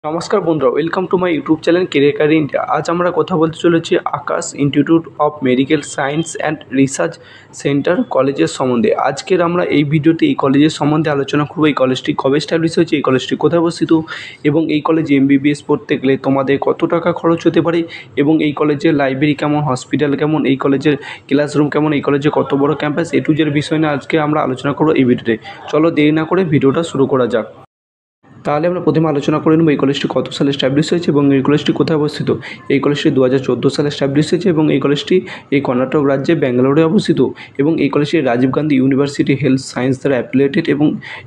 নমস্কার বন্ধুরা, welcome to my YouTube channel career India. আজ আমরা কথা বলতে চলেছি Akash institute of medical science and research centre কলেজের সম্বন্ধে। আজকের আমরা এই ভিডিওতে এই কলেজের সম্বন্ধে আলোচনা করব। এই কলেজটি কবে এস্টাবলিশ হয়েছে, এই কলেজটি কোথায় অবস্থিত, এবং এই কলেজে এমবিবিএস পড়তে গেলে তোমাদের কত টাকা খরচ হতে পারে, এবং এই কলেজের লাইব্রেরি কেমন, হসপিটাল কেমন, এই কলেজের ক্লাসরুম কেমন, এই কলেজে কত বড় ক্যাম্পাস, এ টু জেড বিষয় নিয়ে আজকে আমরা আলোচনা করব এই ভিডিওতে। চলো দেরি না করে ভিডিওটা শুরু করা যাক। তাহলে আমরা প্রথমে আলোচনা করে নেব এই কলেজটি কত সালে এস্টাবলিশ হয়েছে এবং এই কলেজটি কোথায় অবস্থিত। এই কলেজটি 2014 সালে এস্টাবলিশ হয়েছে এবং এই কলেজটি এই কর্ণাটক রাজ্যে ব্যাঙ্গালোরে অবস্থিত, এবং এই কলেজটি Rajiv Gandhi university health science দ্বারা অ্যাফিলিয়েটেড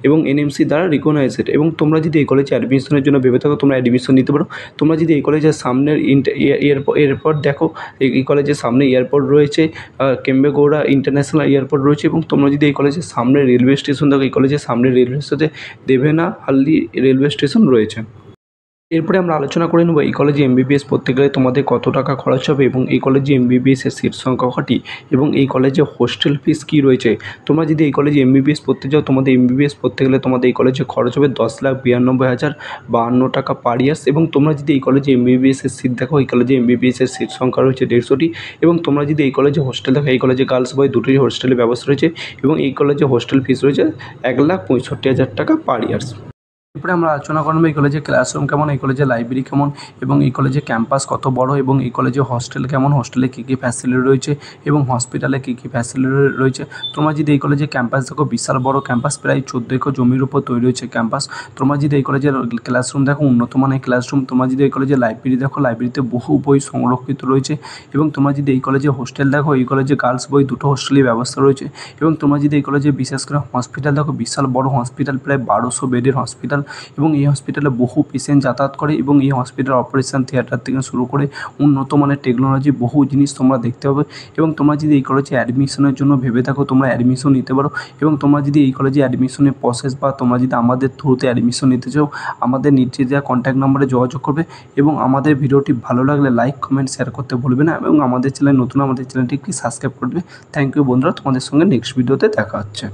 এবং এনএমসি দ্বারা রিকগনাইজড। এবং তোমরা যদি এই কলেজে অ্যাডমিশনের জন্য ভেবে থাকো, তোমরা অ্যাডমিশন নিতে পারো। তোমরা যদি এই কলেজের সামনের এয়ারপোর্ট দেখো, এই কলেজের সামনে এয়ারপোর্ট রয়েছে, কেম্বেগৌড়া ইন্টারন্যাশনাল এয়ারপোর্ট রয়েছে, এবং তোমরা যদি এই কলেজের সামনে রেলওয়ে স্টেশন দেখো, এই কলেজের সামনে রেলওয়ে স্টেশনে দেবেনাহাল্লি রেলওয়ে স্টেশন রয়েছে। এরপরে আমরা আলোচনা করে নেব এই কলেজে এমবিবিএস পড়তে গেলে তোমাদের কত টাকা খরচ হবে, এবং এই কলেজে এমবিবিএসের সিট সংখ্যা কটি, এবং এই কলেজে হোস্টেল ফিস কী রয়েছে। তোমরা যদি এই কলেজে এমবিবিএস পড়তে যাও, তোমাদের এমবিবিএস পড়তে গেলে তোমাদের এই কলেজে খরচ হবে 10,92,052 টাকা পার ইয়ার্স। এবং তোমরা যদি এই কলেজে এমবিবিএসের সিট দেখো, এই কলেজে এমবিবিএসের সিট সংখ্যা রয়েছে 150টি। এবং তোমরা যদি এই কলেজে হোস্টেল দেখো, এই কলেজে গার্লস বয় দুটোই হোস্টেলের ব্যবস্থা রয়েছে, এবং এই কলেজে হোস্টেল ফিস রয়েছে 1,65,000 টাকা পার ইয়ার্স। এরপরে আমরা আলোচনা করবো এই কলেজে ক্লাসরুম কেমন, এই কলেজে লাইব্রেরি কেমন, এবং এই কলেজে ক্যাম্পাস কত বড়, এবং এই কলেজে হস্টেল কেমন, হস্টেলে কী কী ফ্যাসিলিটি রয়েছে, এবং হসপিটালে কী কী ফ্যাসিলিটি রয়েছে। তোমরা যদি এই কলেজে ক্যাম্পাস দেখো, বিশাল বড় ক্যাম্পাস, প্রায় 14 একর জমির উপর তৈরি হয়েছে ক্যাম্পাস। তোমরা যদি এই কলেজের ক্লাসরুম দেখো, উন্নত মানের ক্লাসরুম। তোমরা যদি এই কলেজে লাইব্রেরি দেখো, লাইব্রেরিতে বহু বই সংরক্ষিত রয়েছে। এবং তোমরা যদি এই কলেজে হোস্টেল দেখো, এই কলেজে গার্লস বই দুটো হোস্টেলের ব্যবস্থা রয়েছে। এবং তোমরা যদি এই কলেজে বিশেষ করে হসপিটাল দেখো, বিশাল বড় হসপিটাল, প্রায় 1200 বেডের হসপিটাল, এবং এই হসপিটালে বহু পেশেন্ট যাতায়াত করে, এবং এই হসপিটাল অপারেশন থিয়েটার থেকে শুরু করে উন্নত মানের টেকনোলজি বহু জিনিস তোমরা দেখতে পাবে। এবং তোমরা যদি এই কলেজে অ্যাডমিশনের জন্য ভেবে থাকো, তোমরা অ্যাডমিশন নিতে পারো। এবং তোমরা যদি এই কলেজে অ্যাডমিশনের প্রসেস, বা তোমরা যদি আমাদের থ্রুতে অ্যাডমিশন নিতে চাও, আমাদের নিচে দেওয়া কন্ট্যাক্ট নাম্বারে যোগাযোগ করবে। এবং আমাদের ভিডিওটি ভালো লাগলে লাইক, কমেন্ট, শেয়ার করতে ভুলবে না, এবং আমাদের চ্যানেল নতুন, আমাদের চ্যানেলটি সাবস্ক্রাইব করবে। থ্যাংক ইউ বন্ধুরা, তোমাদের সঙ্গে নেক্সট ভিডিওতে দেখা হচ্ছে।